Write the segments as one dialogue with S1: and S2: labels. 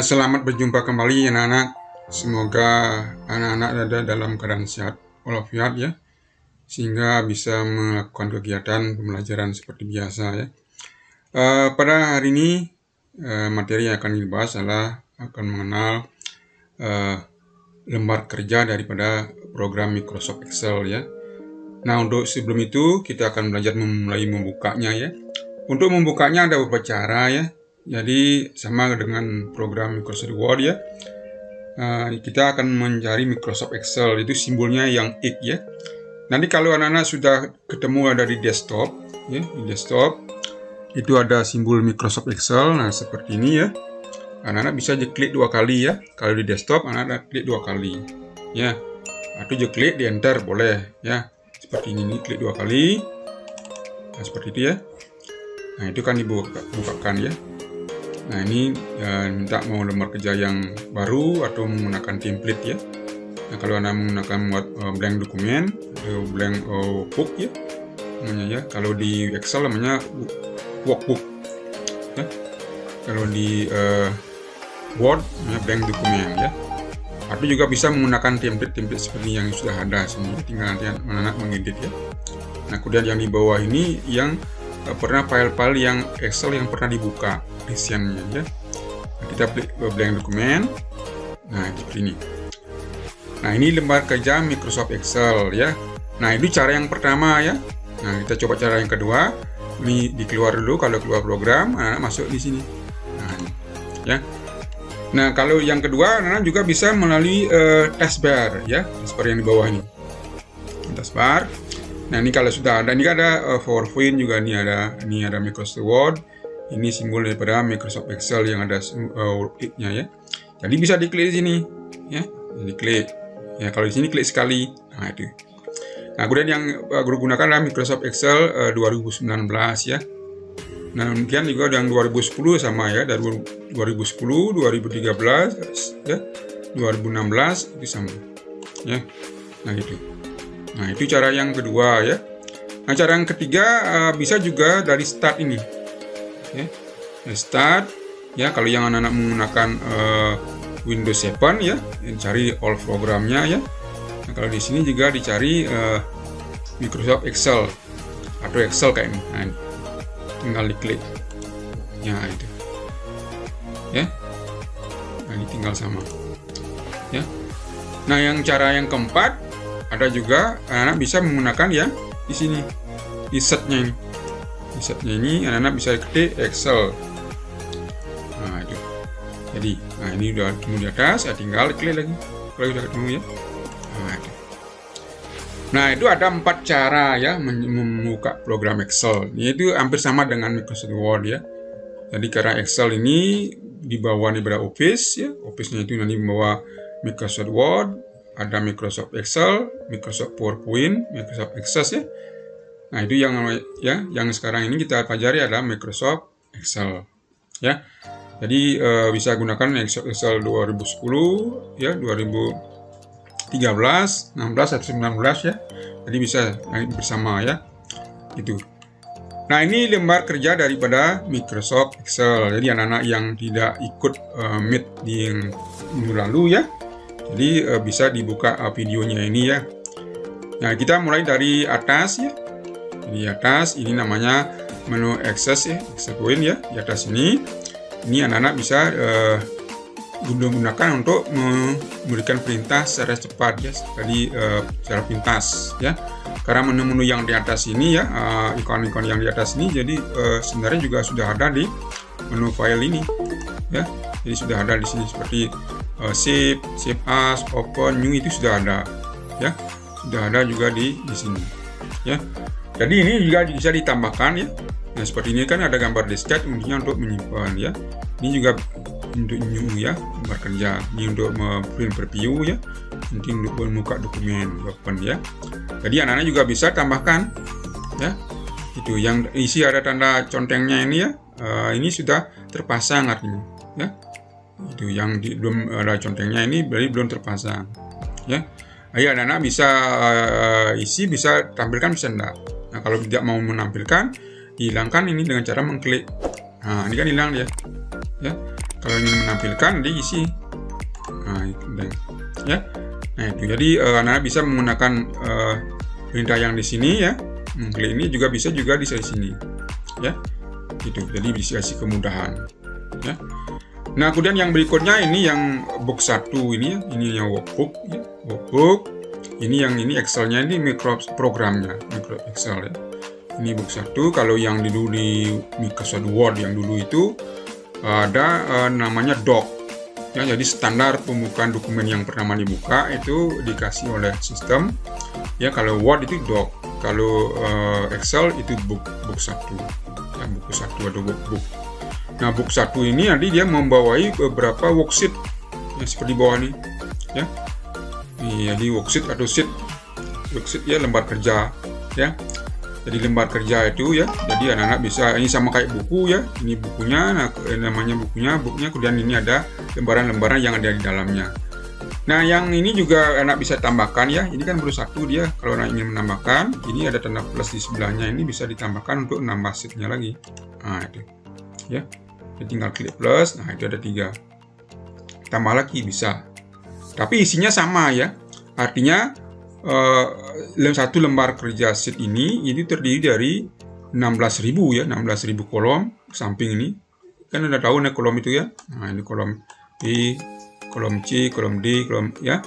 S1: Selamat berjumpa kembali anak-anak. Semoga anak-anak ada dalam keadaan sehat walafiat ya, sehingga bisa melakukan kegiatan pembelajaran seperti biasa ya. Pada hari ini materi yang akan dibahas adalah akan mengenal lembar kerja daripada program Microsoft Excel ya. Nah, untuk sebelum itu kita akan belajar mulai membukanya ya. Untuk membukanya ada beberapa cara ya. Jadi sama dengan program Microsoft Word ya. Kita akan mencari Microsoft Excel, itu simbolnya yang X ya. Nanti kalau anak-anak sudah ketemu ada di desktop ya, di desktop itu ada simbol Microsoft Excel. Nah, seperti ini ya. Anak-anak bisa klik 2 kali ya. Kalau di desktop anak-anak klik 2 kali ya. Atau klik di enter boleh ya. Seperti ini, klik 2 kali. Nah, seperti itu ya. Nah, itu kan dibukakan ya. Nah, ini minta mau lembar kerja yang baru atau menggunakan template ya. Nah, kalau Anda menggunakan blank dokumen atau blank book ya namanya ya. Kalau di Excel namanya workbook ya. Kalau di Word namanya blank dokumen ya. Atau juga bisa menggunakan template-template seperti yang sudah ada sini. Tinggal nanti anak-anak mengedit ya. Nah, kemudian yang di bawah ini yang pernah file-file yang Excel yang pernah dibuka isiannya ya. Nah, kita klik blank dokumen. Nah, seperti ini. Nah, ini lembar kerja Microsoft Excel ya. Nah, itu cara yang pertama ya. Nah, kita coba cara yang kedua. Ini dikeluar dulu. Kalau keluar program, anak masuk di sini. Nah, ya. Nah, kalau yang kedua, anak juga bisa melalui taskbar ya, taskbar yang di bawah ini. Taskbar. Nah, ini kalau sudah ada, ini ada PowerPoint juga, ini ada Microsoft Word. Ini simbol daripada Microsoft Excel yang ada X-nya ya. Jadi bisa diklik di sini ya. Jadi klik. Ya, kalau di sini klik sekali. Nah, itu. Nah, kemudian yang gunakan adalah Microsoft Excel 2019 ya. Nah, demikian juga yang 2010 sama ya, dari 2010, 2013 ya, 2016 itu sama. Ya. Nah, gitu. Nah, itu cara yang kedua ya. Nah, cara yang ketiga bisa juga dari start ini. Ya. Start ya, kalau yang anak-anak menggunakan Windows 7 ya, cari all programnya ya. Nah, kalau di sini juga dicari Microsoft Excel atau Excel kayak ini. Nah, tinggal diklik. Ya, itu. Ya. Nah, ini tinggal sama. Ya. Nah, yang cara yang keempat ada juga anak-anak bisa menggunakan ya di sini di setnya ini. Di setnya ini anak-anak bisa ketik Excel. Nah, itu. Jadi, nah ini udah ketemu di atas, ya tinggal klik lagi kalau sudah ketemu ya. Nah, itu. Nah, itu ada 4 cara ya membuka program Excel. Ini itu hampir sama dengan Microsoft Word ya. Jadi karena Excel ini dibawa pada Office ya. Office-nya itu nanti membawa Microsoft Word, ada Microsoft Excel, Microsoft PowerPoint, Microsoft Access ya. Nah, itu yang sekarang ini kita pelajari adalah Microsoft Excel ya. Jadi bisa gunakan Excel 2010 ya, 2013, 16 atau 19 ya. Jadi bisa bersama ya. Itu. Nah, ini lembar kerja daripada Microsoft Excel. Jadi anak-anak yang tidak ikut Meet di minggu lalu ya, jadi bisa dibuka videonya ini ya. Nah, kita mulai dari atas ya. Di atas ini namanya menu Access ya, Access Point ya. Di atas ini anak-anak bisa gunakan untuk memberikan perintah secara cepat ya. Tadi secara pintas ya. Karena menu-menu yang di atas ini ya, ikon-ikon yang di atas ini, jadi sebenarnya juga sudah ada di menu file ini ya. Jadi sudah ada di sini seperti save as, open, new, itu sudah ada ya. Sudah ada juga di sini ya. Jadi ini juga bisa ditambahkan ya. Nah, seperti ini kan ada gambar diskette, intinya untuk menyimpan ya. Ini juga untuk new ya, gambar kerja. Ini untuk print preview ya. Nanti untuk membuka dokumen open ya. Jadi anak-anak juga bisa tambahkan ya. Itu yang isi ada tanda contengnya ini ya. Ini sudah terpasang artinya ya. Itu yang belum ada contengnya ini berarti belum terpasang ya. Ayo anak-anak bisa isi, bisa tampilkan, bisa enggak. Nah, kalau tidak mau menampilkan, hilangkan ini dengan cara mengklik. Nah, ini kan hilang dia ya. Kalau ingin menampilkan diisi. Nah, itu ya. Nah, itu jadi anak bisa menggunakan perintah yang di sini ya. Klik ini juga bisa juga di sini ya. Itu jadi bisa kasih kemudahan ya. Nah, kemudian yang berikutnya ini yang box 1 ini ya. Ini yang workbook ya. Workbook. Ini yang ini Excel-nya ini programnya, micro Excel ya. Ini book 1. Kalau yang dulu di Microsoft Word yang dulu itu ada namanya doc ya. Jadi standar pembukaan dokumen yang pertama dibuka itu dikasih oleh sistem ya. Kalau Word itu doc, kalau Excel itu book 1 ya, buku 1 atau workbook. Nah, book 1 ini nanti dia membawai beberapa worksheet ya, seperti bawah nih ya. Jadi worksheet atau worksheet ya, lembar kerja ya. Jadi lembar kerja itu ya, jadi anak-anak bisa, ini sama kayak buku ya, ini bukunya, nah, namanya booknya, kemudian ini ada lembaran-lembaran yang ada di dalamnya. Nah, yang ini juga anak bisa tambahkan ya, ini kan baru 1 dia, kalau anak ingin menambahkan, ini ada tanda plus di sebelahnya, ini bisa ditambahkan untuk nambah sheetnya lagi. Nah, itu ya, jadi tinggal klik plus, nah itu ada 3, tambah lagi bisa, tapi isinya sama ya, artinya satu lembar kerja sheet ini terdiri dari 16.000 ya, 16.000 kolom samping ini. Kan udah tahu nih kolom itu ya. Nah, ini kolom B, kolom C, kolom D, kolom ya.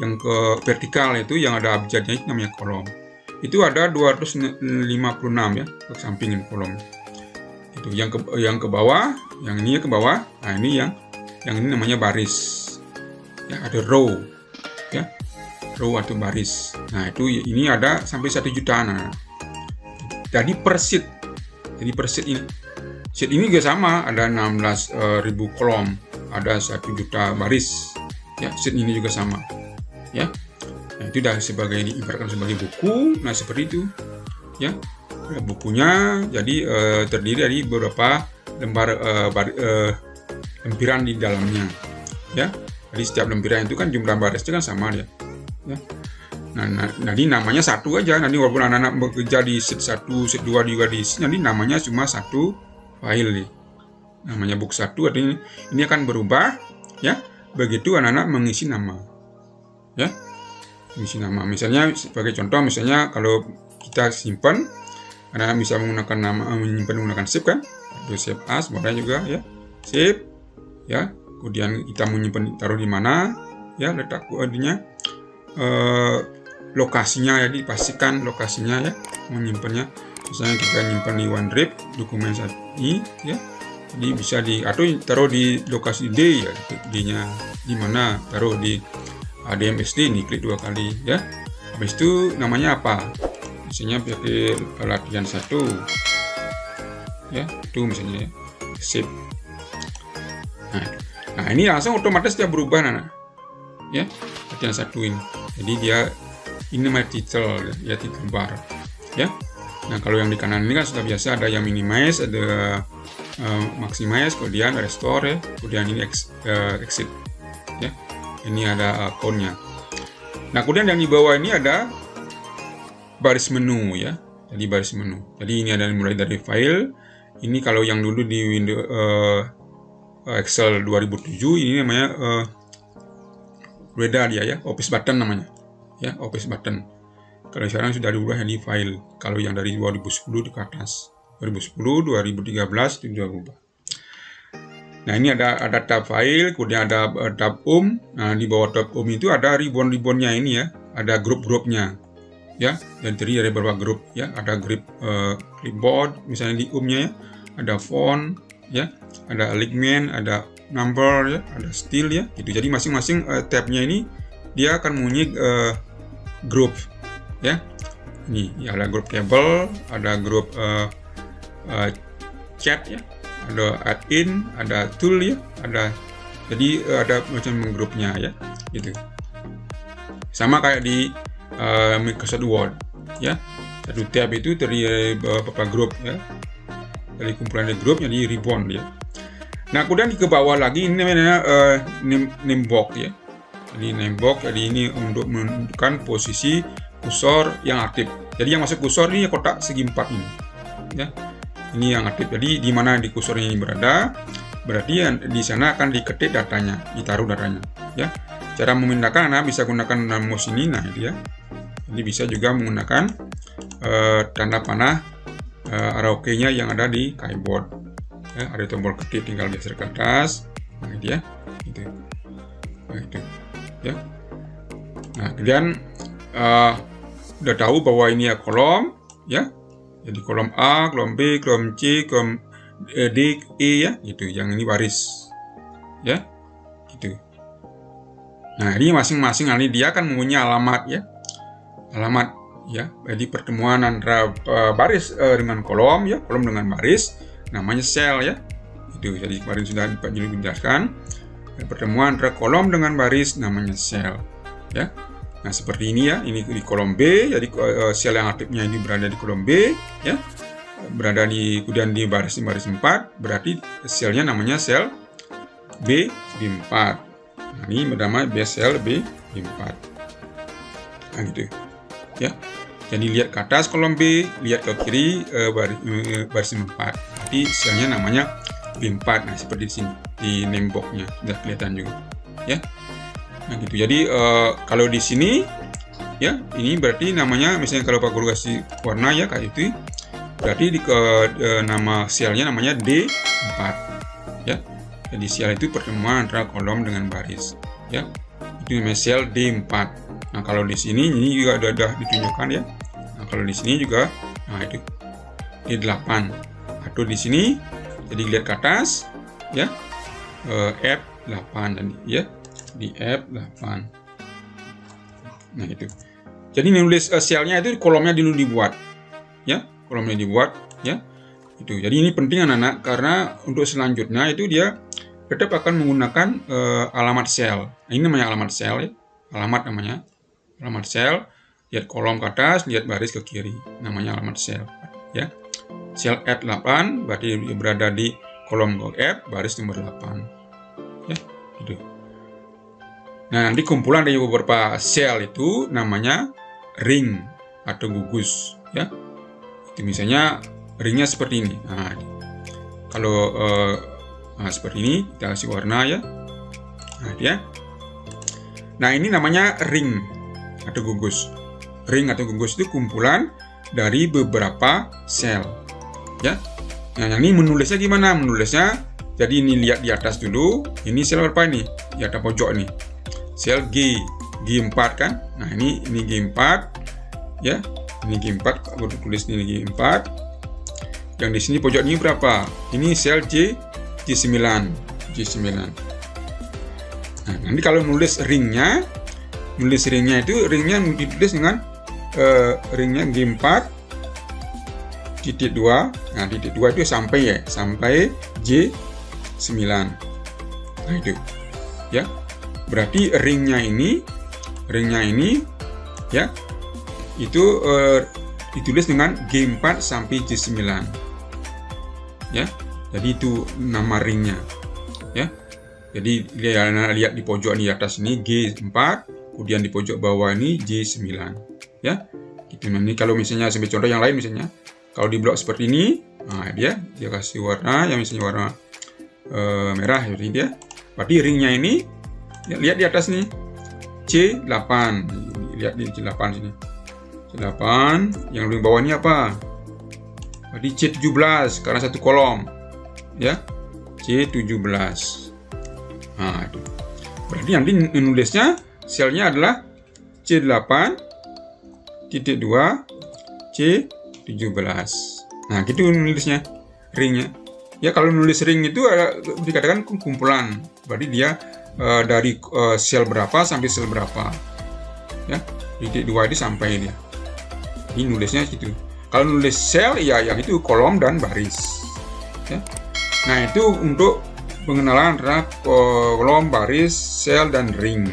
S1: Yang ke vertikal itu yang ada abjadnya itu namanya kolom. Itu ada 256 ya ke samping ini kolom. Itu yang ke bawah, yang ini ke bawah. Nah, ini yang ini namanya baris. Ya, ada row ya. Row atau baris. Nah, itu ini ada sampai 1 juta. Nah, jadi per sheet. Jadi per sheet ini. Sheet ini juga sama, ada 16.000 kolom, ada 1 juta baris. Ya, sheet ini juga sama. Ya. Nah, itu dah diibaratkan sebagai buku. Nah, seperti itu. Ya. Bukunya jadi terdiri dari beberapa lempiran di dalamnya. Ya. Jadi setiap lempiran itu kan jumlah barisnya kan sama dia. Ya. Nah, nanti namanya 1 aja. Nanti walaupun anak-anak bekerja di sheet 1, sheet 2 juga diisi, nanti namanya cuma 1 file nih. Namanya book 1, artinya ini akan berubah ya. Begitu anak-anak mengisi nama. Ya. Mengisi nama. Misalnya sebagai contoh, misalnya kalau kita simpan, anak-anak bisa menggunakan nama, menyimpan menggunakan save kan? Atau save as, boleh juga ya. Save ya. Kemudian kita menyimpan taruh di mana? Ya, letak kodenya. Lokasinya ya, dipastikan lokasinya ya, menyimpannya. Misalnya kita nyimpan di OneDrive dokumen ini ya, jadi bisa atau taruh di lokasi D ya, D-nya di mana, taruh di ADMSD ini, klik 2 kali ya. Habis itu namanya apa, misalnya pakai latihan 1 ya, itu misalnya ya. Save. Nah, ini langsung otomatis dia berubah ya, latihan 1 ini. Jadi dia ini namanya title ya, title bar ya. Nah, kalau yang di kanan ini kan sudah biasa, ada yang minimize, ada maximize, kemudian restore ya, kemudian ini exit ya. Ini ada account-nya. Nah, kemudian yang di bawah ini ada baris menu ya. Jadi baris menu. Jadi ini ada mulai dari file. Ini kalau yang dulu di Windows Excel 2007 ini namanya beda dia ya, office button namanya ya, office button. Kalau sekarang sudah diubah di file. Kalau yang dari 2010 ke atas, 2010, 2013 itu sudah berubah. Nah, ini ada tab file, kemudian ada tab Nah, di bawah tab itu ada ribbon-ribbonnya ini ya, ada grup-grupnya ya, dan terdiri dari beberapa grup ya. Ada grup clipboard misalnya di nya ya, ada font ya, ada alignment, ada number ya, ada style ya gitu. Jadi masing-masing tabnya ini dia akan mempunyai grup ya. Ini ya, ada grup table, ada grup chat ya, ada add-in, ada tool ya, jadi ada macam grupnya ya gitu. Sama kayak di Microsoft Word ya. Satu tab itu terdiri dari beberapa grup ya. Dari kumpulan grup jadi ribbon ya. Nah, kemudian ke bawah lagi ini namanya name box ya. Jadi name box, jadi ini untuk menentukan posisi kursor yang aktif. Jadi yang masuk kursor ini kotak segi 4 ini ya. Ini yang aktif. Jadi di mana di kursornya ini berada. berarti di sana akan diketik datanya, ditaruh datanya, ya. Cara memindahkan Anda bisa gunakan mouse ini, nah itu ya. Ini bisa juga menggunakan tanda panah arrow key-nya yang ada di keyboard. Ya, ada tombol ketik, tinggal geser ke atas, nah itu ya, gitu. Nah itu, ya. Nah kemudian udah tahu bahwa ini ya kolom, ya. Jadi kolom A, kolom B, kolom C, kolom D, E ya, gitu. Yang ini baris, ya, gitu. Nah ini masing-masing nanti dia akan mempunyai alamat, ya, alamat, ya. Jadi pertemuan antara baris dengan kolom, ya, kolom dengan baris, namanya sel, ya. Itu jadi kemarin sudah dijelaskan. Pertemuan antara kolom dengan baris namanya sel, ya. Nah seperti ini ya, ini di kolom B, jadi sel yang aktifnya ini berada di kolom B, ya, berada di kemudian di baris 4, berarti selnya namanya sel B4. Nah, ini bernama sel B4. Nah gitu, ya. Jadi lihat ke atas kolom B, lihat ke kiri baris 4. Jadi selnya namanya B4. Nah seperti di sini di name box-nya sudah kelihatan juga, ya. Nah gitu. Jadi kalau di sini ya ini berarti namanya, misalnya kalau Pak Guru kasih warna ya kayak itu, berarti nama selnya namanya D4, ya. Jadi sel itu pertemuan antara kolom dengan baris, ya. Itu namanya sel D4. Nah kalau di sini ini juga sudah ditunjukkan, ya. Nah kalau di sini juga, nah itu D8. Atau di sini jadi lihat ke atas, ya, F8 tadi, ya. Di F8. Nah itu. Jadi nulis selnya itu kolomnya dulu dibuat, ya, kolomnya dibuat, ya. Itu. Jadi ini penting anak-anak, karena untuk selanjutnya itu dia tetap akan menggunakan alamat sel. Nah, ini namanya alamat sel, ya. Alamat namanya. Alamat sel. Lihat kolom ke atas, lihat baris ke kiri. Namanya alamat sel, ya. Sel F8 berarti berada di kolom F baris nomor 8. Ya, gitu. Nah, nanti kumpulan dari beberapa sel itu namanya ring atau gugus, ya. Itu misalnya ringnya seperti ini. Nah, kalau seperti ini kita kasih warna, ya. Nah, dia. Nah, ini namanya ring atau gugus. Ring atau gugus itu kumpulan dari beberapa sel, ya. Nah, yang ini menulisnya gimana? Menulisnya, jadi ini lihat di atas dulu. Ini sel apa ini? Di atas pojok nih. Sel G4 kan? Nah, ini G4, ya. Ini G4, aku tulis ini G4. Yang di sini pojok ini berapa? Ini sel G9. Nah, nanti kalau nulis ringnya itu ringnya ditulis dengan ringnya G4 titik 2. Nah, titik 2 itu sampai J9. Nah, itu, ya. Berarti ringnya ini, ya, itu ditulis dengan G4 sampai J9, ya. Jadi itu nama ringnya, ya. Jadi lihat di pojok di atas ini G4, kemudian di pojok bawah ini J9, ya. Gitu. Ini kalau misalnya sampai contoh yang lain, misalnya kalau di blok seperti ini, nah dia kasih warna yang misalnya warna merah, seperti dia. Berarti ringnya ini, ya, lihat di atas nih C8, lihat di C8 sini, C8, yang di bawah ini apa? Berarti C17 karena satu kolom, ya, C17. Nah itu berarti nanti menulisnya selnya adalah C8 titik 2 C17. Nah gitu nulisnya ringnya, ya. Kalau nulis ring itu dikatakan kumpulan, berarti dia dari sel berapa sampai sel berapa, ya. Titik 2 itu sampai dia. Ini nulisnya gitu. Kalau nulis sel, ya yang itu kolom dan baris, ya. Nah itu untuk pengenalan antara kolom, baris, sel, dan ring,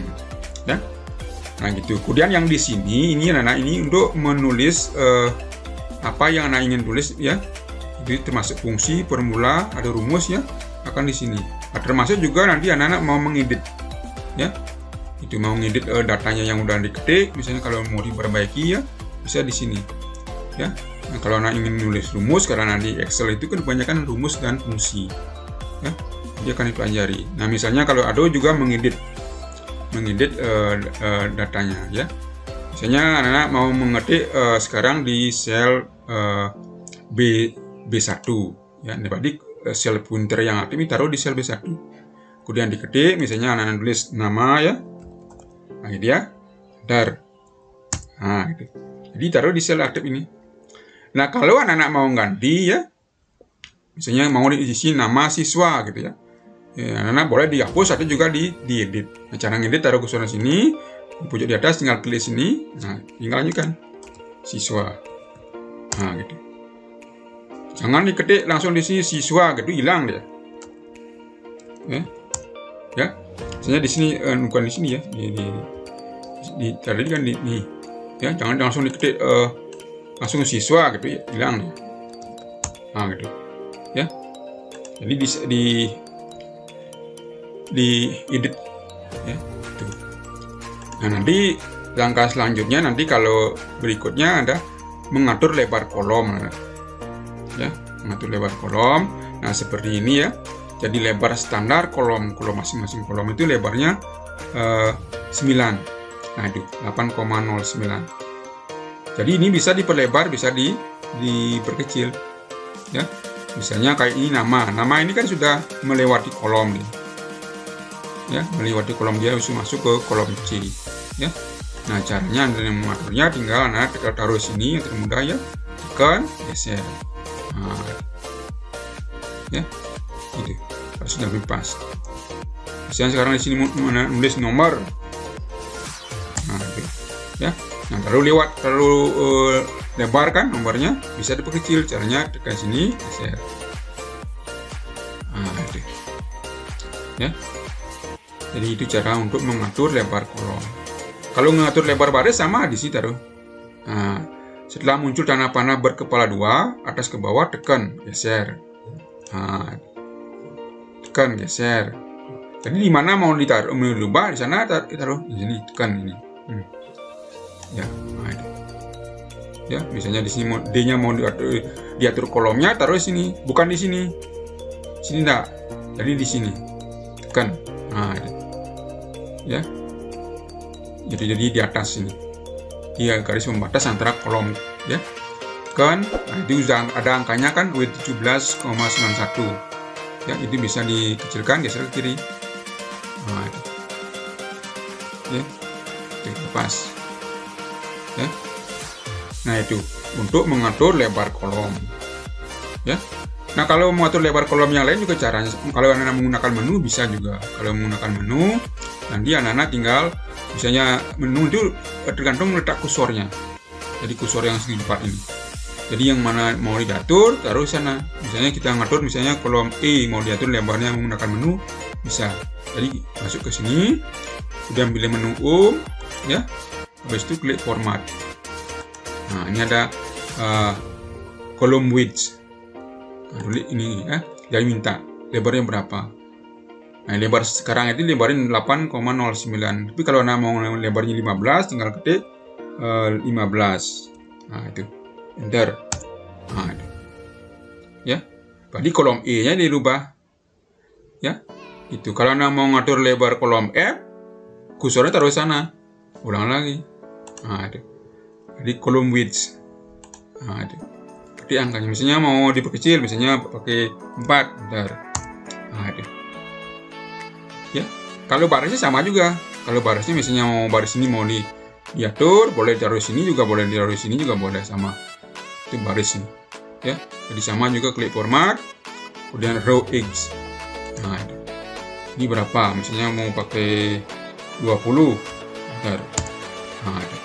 S1: ya. Nah gitu. Kemudian yang di sini ini anak ini untuk menulis apa yang anak ingin tulis, ya. Itu termasuk fungsi, formula, ada rumus, ya, akan di sini. Nah, termasuk juga nanti anak-anak mau mengedit, ya. Itu mau ngedit datanya yang udah diketik, misalnya kalau mau diperbaiki, ya, bisa di sini, ya. Nah, kalau anak ingin nulis rumus, karena nanti Excel itu kan kebanyakan rumus dan fungsi, ya. dia akan dipelajari. Nah, misalnya kalau Ado juga mengedit datanya ya. Misalnya anak-anak mau mengetik sekarang di sel B1 ya, berarti sel pointer yang aktif taruh di sel B1. Kemudian diketik, misalnya anak-anak tulis nama ya. Nah, ini dia dar. Nah, gitu. Jadi taruh di sel aktif ini. Nah, kalau anak-anak mau ganti ya, misalnya mau diisi nama siswa gitu ya. Anak-anak boleh dihapus atau juga diedit. Nah, cara ngedit taruh kursornya sini, di pojok di atas tinggal klik sini. Nah, tinggal lanjutkan siswa. Nah, gitu. Jangan diketik langsung di sini siswa gitu, hilang dia. Ya. Misalnya di sini bukan di sini ya. Tadi kan di ya, jangan langsung diketik langsung siswa gitu ya, hilang dia. Nah, gitu. Ya. Jadi di edit ya, gitu. Nah, nanti langkah selanjutnya nanti kalau berikutnya ada mengatur lebar kolom ya, mengatur lebar kolom. Nah, seperti ini ya. Jadi lebar standar kolom masing-masing kolom itu lebarnya 9. Nah, itu 8,09. Jadi ini bisa diperlebar, bisa diperkecil ya. Misalnya kayak ini nama ini kan sudah melewati kolom nih ya, melewati kolom, dia harus masuk ke kolom C ya. Nah, caranya yang mengaturnya tinggal taruh sini yang termudah ya, tekan geser. Nah, ya gitu, harus sudah pas. Misalnya sekarang di sini menulis nomor. Nah, gitu ya. Nah, terlalu lebar kan nomornya, bisa diperkecil. Caranya tekan sini geser. Nah, gitu ya. Jadi itu cara untuk mengatur lebar kolom. Kalau mengatur lebar baris sama di sini taruh. Nah, setelah muncul tanda panah berkepala 2 atas ke bawah, tekan geser. Nah, tekan geser. Jadi di mana mau ditaruh merubah, di sana taruh di sini, tekan ini. Ya, nah itu. Ya, misalnya di sini D-nya mau diatur kolomnya, taruh di sini, bukan di sini. Sini enggak. Jadi di sini. Tekan. Nah, itu. Ya. Jadi di atas sini. Dia garis pembatas antara kolom ya. Tekan. Nah, itu sudah ada angkanya kan, width 17,91. Ya, itu bisa dikecilkan, geser ke kiri. Nah, itu. Ya. Lepas. Ya. Nah, itu untuk mengatur lebar kolom. Ya. Nah, kalau mengatur lebar kolom yang lain juga caranya. Kalau anak-anak menggunakan menu bisa juga. Kalau menggunakan menu, nanti anak-anak tinggal misalnya menu itu tergantung letak kursornya. Jadi kursor yang segi 4 ini. Jadi yang mana mau diatur taruh sana. Misalnya kita ngatur misalnya kolom E mau diatur lebarnya menggunakan menu bisa. Jadi masuk ke sini, kemudian pilih menu ya. Habis itu klik format. Nah, ini ada kolom width. Nah, ini ya, dia minta lebarnya berapa. Nah, lebar sekarang itu lebarin 8,09. Tapi kalau Anda mau lebarnya 15, tinggal ketik 15. Nah, itu. Enter. Nah, itu. Ya. Berarti kolom E-nya dirubah. Ya. Itu. Kalau Anda mau ngatur lebar kolom F, kursornya taruh sana. Ulang lagi. Nah, itu. Jadi kolom width. Nah, itu. Ketik angkanya. Misalnya mau diperkecil, misalnya pakai 4. Bentar. Nah, itu. Ya, kalau barisnya sama juga. Kalau barisnya misalnya mau baris ini mau diatur, boleh taruh sini juga boleh, ditaruh sini juga boleh, sama. Itu baris ini. Ya, jadi sama juga, klik format, kemudian row X. Nah, ini berapa? Misalnya mau pakai 20. Bentar. Nah, itu.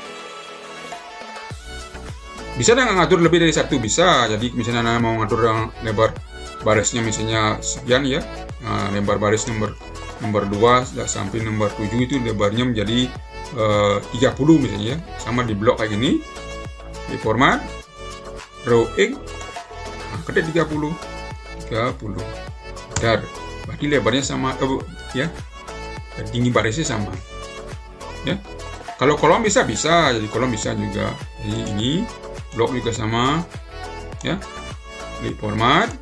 S1: Bisa nggak ngatur lebih dari satu? Bisa. Jadi misalnya mau ngatur yang lebar barisnya misalnya sekian ya. Nah, lebar baris nomor 2 sampai nomor 7 itu lebarnya menjadi 30 misalnya, sama di blok kayak gini, di format row X, nah, ketik 30 dar, berarti lebarnya sama ya, tinggi barisnya sama ya. Kalau kolom bisa, jadi kolom bisa juga. Jadi ini blok juga sama ya, klik format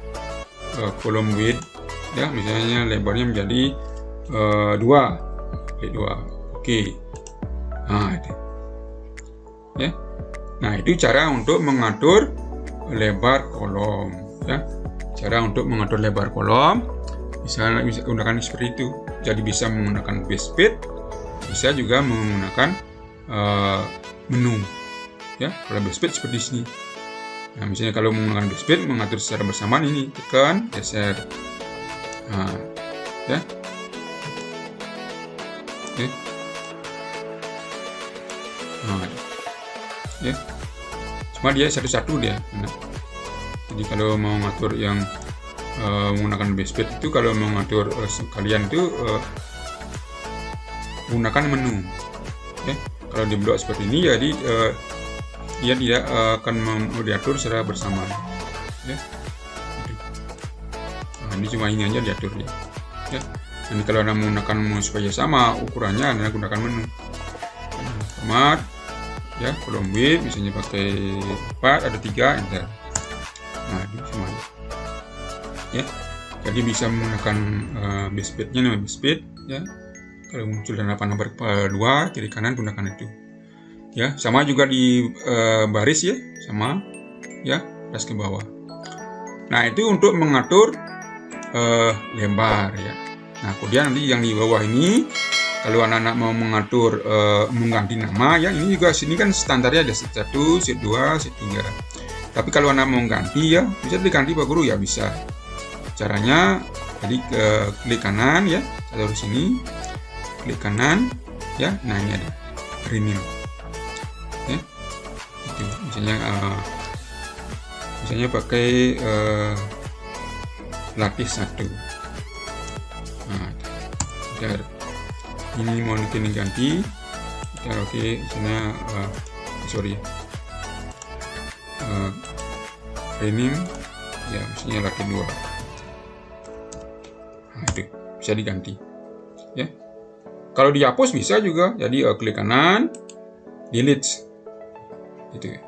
S1: kolom width ya, misalnya lebarnya menjadi 2, klik 2, oke. Nah itu ya. Nah itu cara untuk mengatur lebar kolom ya. Cara untuk mengatur lebar kolom bisa gunakan seperti itu. Jadi bisa menggunakan backspace, bisa juga menggunakan menu ya. Kalau backspace seperti sini. Nah misalnya kalau menggunakan backspace, mengatur secara bersamaan, ini tekan geser. Nah ya, oke. Nah ya, cuma dia satu-satu dia. Nah, jadi kalau mau ngatur yang menggunakan backspace itu, kalau mau ngatur kalian itu gunakan menu ya. Kalau di blok seperti ini, jadi dia tidak akan diatur secara bersamaan ya. Nah, ini cuma ini aja diatur ya. Nanti kalau Anda menggunakan supaya sama ukurannya, Anda gunakan menu format ya, kolom width misalnya pakai 4, ada 3, enter. Nah ini semuanya ya. Jadi bisa menggunakan backspace-nya, nama backspace ya. Kalau muncul dan nomor 2 kiri kanan, gunakan itu ya. Sama juga di baris ya, sama ya, atas ke bawah. Nah itu untuk mengatur lebar ya. Nah kemudian nanti yang di bawah ini, kalau anak-anak mau mengatur mengganti nama ya, ini juga sini kan standarnya ada sheet 1, sheet 2, sheet 3. Tapi kalau anak mau ganti ya, bisa diganti Pak Guru ya, bisa. Caranya jadi klik kanan ya, taruh sini, klik kanan ya. Nah ini ada rename ya. Itu misalnya pakai lapis 1. Nah, ini mau ganti, kita oke, misalnya sorry rename ya, misalnya laki 2. Nah, itu bisa diganti ya. Kalau dihapus bisa juga, jadi klik kanan, delete gitu ya.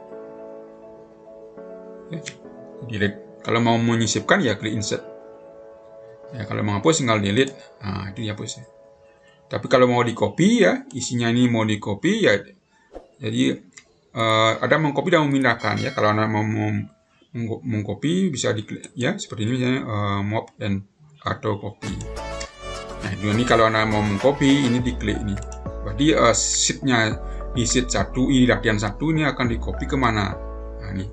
S1: Delete. Kalau mau menyisipkan ya klik insert ya. Kalau mau hapus tinggal delete. Nah itu dihapus ya. Tapi kalau mau di copy ya, isinya ini mau di copy ya, jadi ada mengcopy dan memindahkan ya. Kalau Anda mau mengcopy bisa diklik ya, seperti ini misalnya move dan atau copy. Nah ini kalau Anda mau mengcopy, ini diklik ini. Berarti sheetnya di sheet 1, ini latihan 1 ini akan di copy kemana? Nah ini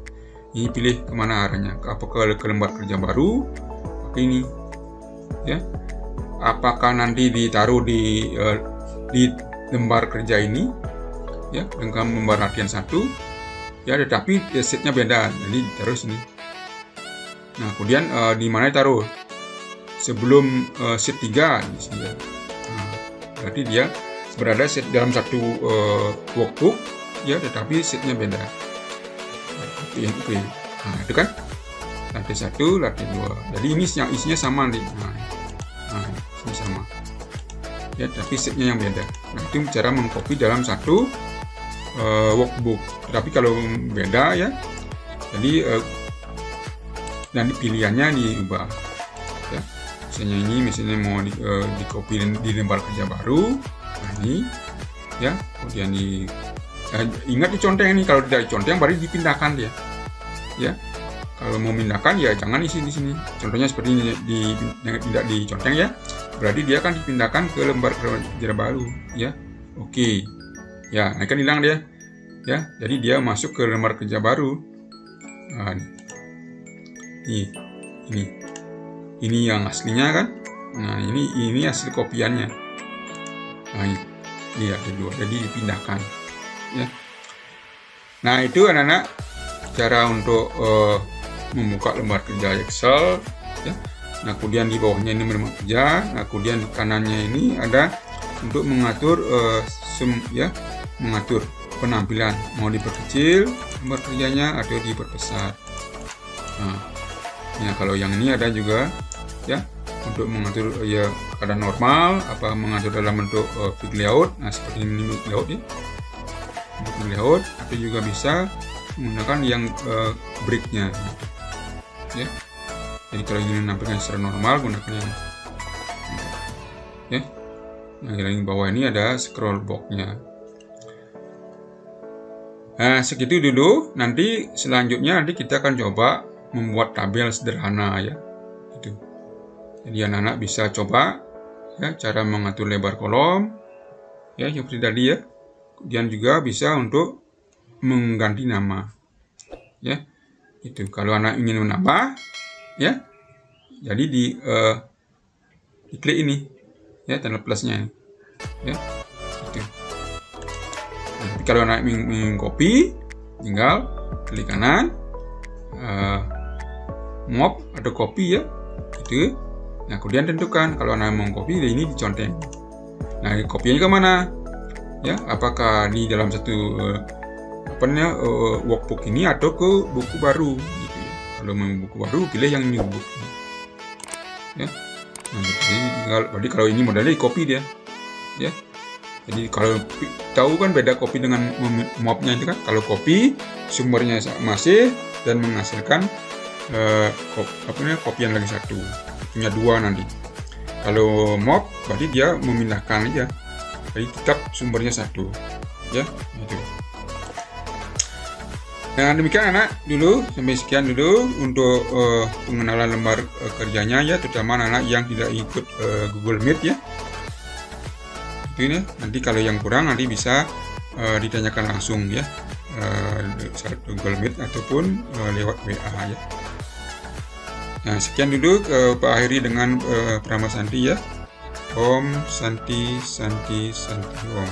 S1: pilih kemana arahnya, apakah ke lembar kerja baru, oke ini ya. Apakah nanti ditaruh di lembar kerja ini ya, dengan lembar latihan 1 ya, tetapi sheetnya beda, jadi ditaruh sini. Nah kemudian di mana ditaruh? Sebelum sheet 3 di sini. Nah, berarti dia berada dalam satu workbook ya, tetapi sheetnya beda. Oke. Nah itu kan lantai 1, lantai 2. Jadi ini isinya sama nih. Nah ini sama ya, tapi sheetnya yang beda. Nah itu cara mengcopy dalam satu workbook. Tapi kalau beda ya, jadi nanti pilihannya diubah ya. Misalnya mau di copy di lembar kerja baru. Nah ini ya, kemudian ingat diconteng ini. Kalau tidak diconteng baru dipindahkan dia ya. Kalau mau pindahkan ya jangan isi di sini. Contohnya seperti ini, tidak diconteng ya, berarti dia akan dipindahkan ke lembar kerja baru ya. Oke ya, nah kan hilang dia ya. Jadi dia masuk ke lembar kerja baru. Nah, ini yang aslinya kan. Nah ini hasil kopiannya. Nah ini ada 2, jadi dipindahkan ya. Nah itu anak-anak cara untuk membuka lembar kerja Excel ya. Nah kemudian di bawahnya ini lembar kerja. Nah kemudian di kanannya ini ada untuk mengatur ya, mengatur penampilan, mau diperkecil lembar kerjanya atau diperbesar. Nah ya, kalau yang ini ada juga ya, untuk mengatur ya keadaan normal, apa mengatur dalam bentuk big layout. Nah seperti ini big layout ya, big layout, atau juga bisa menggunakan yang breaknya ya. Jadi kalau ingin menampilkan secara normal, gunakan yang ya. Yang bawah ini ada scroll box-nya. Nah, segitu dulu. Nanti selanjutnya kita akan coba membuat tabel sederhana ya. Gitu. Jadi anak-anak bisa coba ya cara mengatur lebar kolom ya seperti tadi ya. Kemudian juga bisa untuk mengganti nama. Ya. Itu kalau anak ingin menambah ya. Jadi diklik ini ya, tanda plusnya ya. Gitu. Nah, kalau anak ingin copy, tinggal klik kanan, mop atau copy ya, gitu. Nah, kemudian tentukan kalau anak mau copy, ini diconteng. Nah, copy-nya ke mana? Ya, apakah di dalam satu workbook ini atau ke buku baru? Gitu ya. Kalau mau buku baru, pilih yang new book. Ya, nah, jadi kalau ini modelnya di copy dia, ya. Jadi kalau tahu kan beda copy dengan mopnya itu kan. Kalau copy sumbernya masih dan menghasilkan kopian lagi satu, punya dua nanti. Kalau mop berarti dia memindahkan aja, jadi tetap sumbernya satu, ya gitu. Nah, demikian anak dulu, sampai sekian dulu untuk pengenalan lembar kerjanya ya, terutama anak yang tidak ikut Google Meet ya. Ini nanti kalau yang kurang nanti bisa ditanyakan langsung ya, Google Meet ataupun lewat WA ya. Nah, sekian dulu Pak akhiri dengan Pratama Santi ya. Om Santi Santi Santi Om.